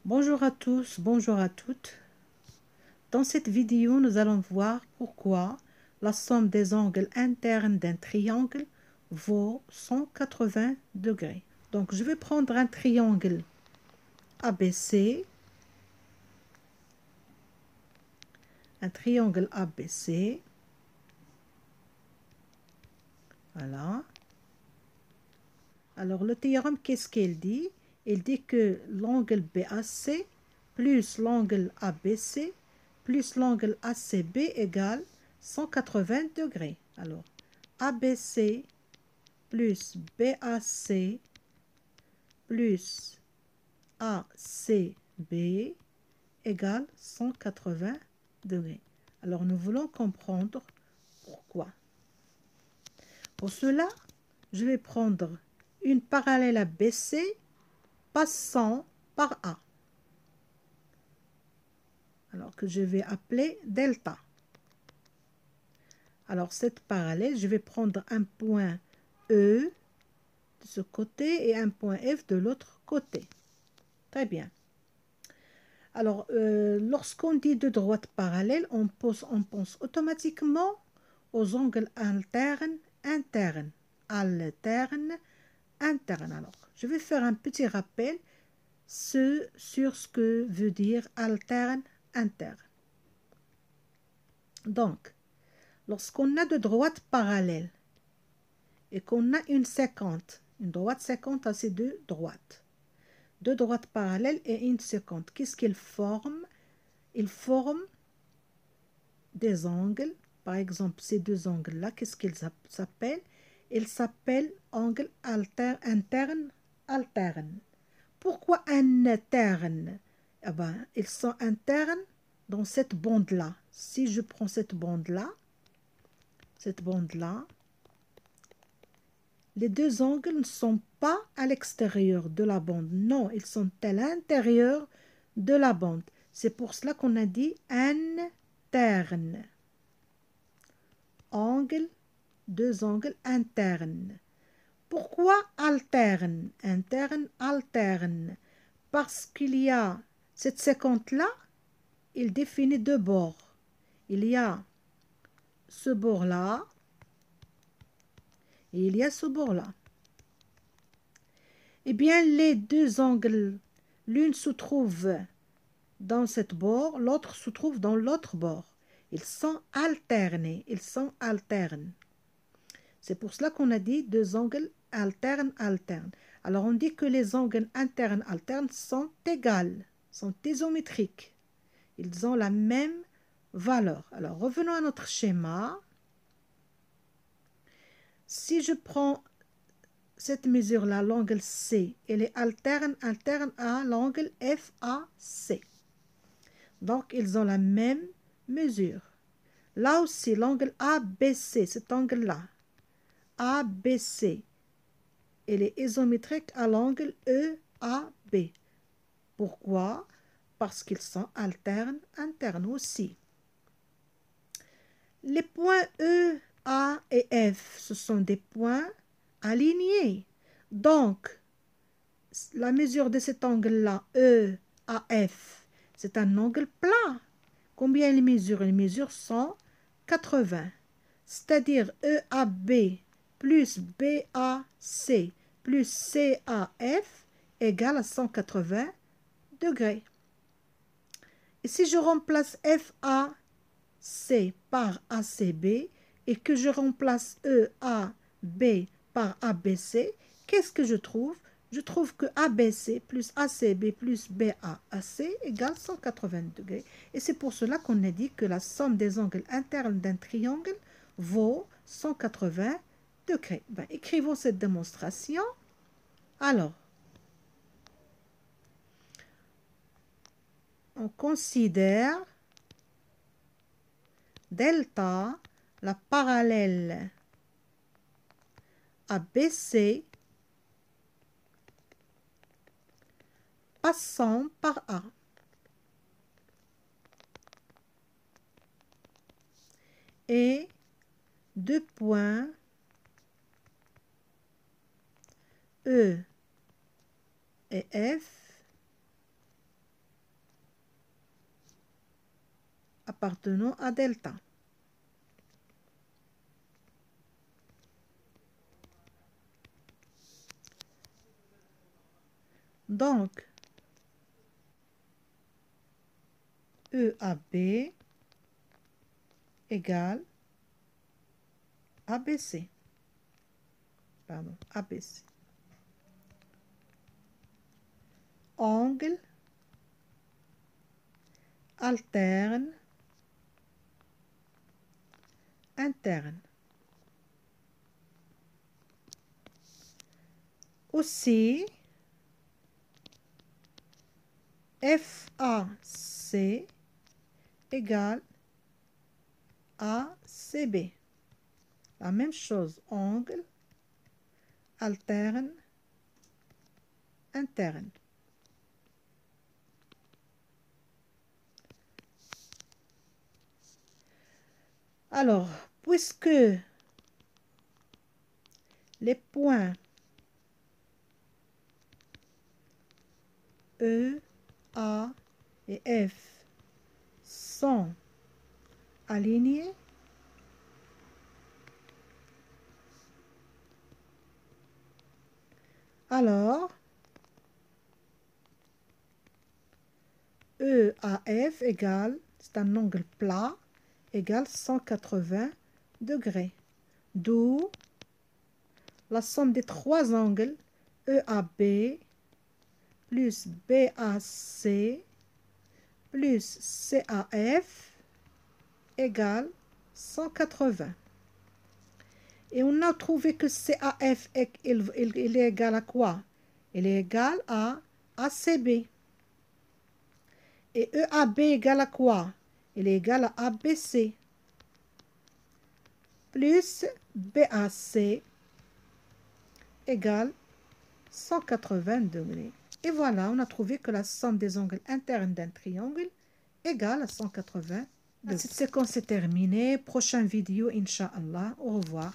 Bonjour à tous, bonjour à toutes. Dans cette vidéo, nous allons voir pourquoi la somme des angles internes d'un triangle vaut 180 degrés. Donc, je vais prendre un triangle ABC. Un triangle ABC. Voilà. Alors, le théorème, qu'est-ce qu'il dit? Il dit que l'angle BAC plus l'angle ABC plus l'angle ACB égale 180 degrés. Alors, ABC plus BAC plus ACB égale 180 degrés. Alors, nous voulons comprendre pourquoi. Pour cela, je vais prendre une parallèle à BC passant par A. Alors que je vais appeler delta. Alors, cette parallèle, je vais prendre un point E de ce côté et un point F de l'autre côté. Très bien. Alors, lorsqu'on dit deux droites parallèles, on pense automatiquement aux angles alternes, internes, alternes, internes. Alors, je vais faire un petit rappel sur ce que veut dire alterne, interne. Donc, lorsqu'on a deux droites parallèles et qu'on a une droite séquente à ces deux droites parallèles et une séquente, qu'est-ce qu'ils forment? Ils forment des angles. Par exemple, ces deux angles-là, qu'est-ce qu'ils s'appellent? Ils s'appellent angles internes, alternes. Pourquoi internes? Eh ben, ils sont internes dans cette bande-là. Si je prends cette bande-là, les deux angles ne sont pas à l'extérieur de la bande. Non, ils sont à l'intérieur de la bande. C'est pour cela qu'on a dit interne. Angle, deux angles internes. Pourquoi alterne? Interne, alterne. Parce qu'il y a cette séquente-là, il définit deux bords. Il y a ce bord-là et il y a ce bord-là. Eh bien, les deux angles, l'une se trouve dans cette bord, l'autre se trouve dans l'autre bord. Ils sont alternés, ils sont alternes. C'est pour cela qu'on a dit deux angles alternes, alternes. Alors, on dit que les angles internes, alternes sont égales, sont isométriques. Ils ont la même valeur. Alors, revenons à notre schéma. Si je prends cette mesure-là, l'angle C, elle est alterne à l'angle FAC. Donc, ils ont la même mesure. Là aussi, l'angle ABC, cet angle-là, ABC, elle est isométrique à l'angle EAB. Pourquoi? Parce qu'ils sont alternes, internes aussi. Les points E, A et F, ce sont des points alignés. Donc, la mesure de cet angle-là, EAF, c'est un angle plat. Combien il mesure? Il mesure 180. C'est-à-dire EAB plus BAC plus CAF égale à 180 degrés. Et si je remplace FAC par ACB et que je remplace EAB par ABC, qu'est-ce que je trouve? Je trouve que ABC plus ACB plus BAC égale 180 degrés. Et c'est pour cela qu'on a dit que la somme des angles internes d'un triangle vaut 180 degrés. Ben, écrivons cette démonstration. Alors, on considère delta, la parallèle ABC passant par A. Et deux points E et F appartenant à delta. Donc, EAB égale ABC. Pardon, ABC. Angle alterne interne. Aussi, FAC égale ACB. La même chose, angle alterne interne. Alors, puisque les points E, A et F sont alignés, alors EAF égale, c'est un angle plat, égale 180 degrés. D'où la somme des trois angles EAB plus BAC plus CAF égale 180. Et on a trouvé que CAF il est égal à quoi? Il est égal à ACB. Et EAB égale à quoi? Il est égal à ABC. Plus BAC égale 180 degrés. Et voilà, on a trouvé que la somme des angles internes d'un triangle égale à 180 degrés. Cette séquence est terminée. Prochaine vidéo, Inch'Allah. Au revoir.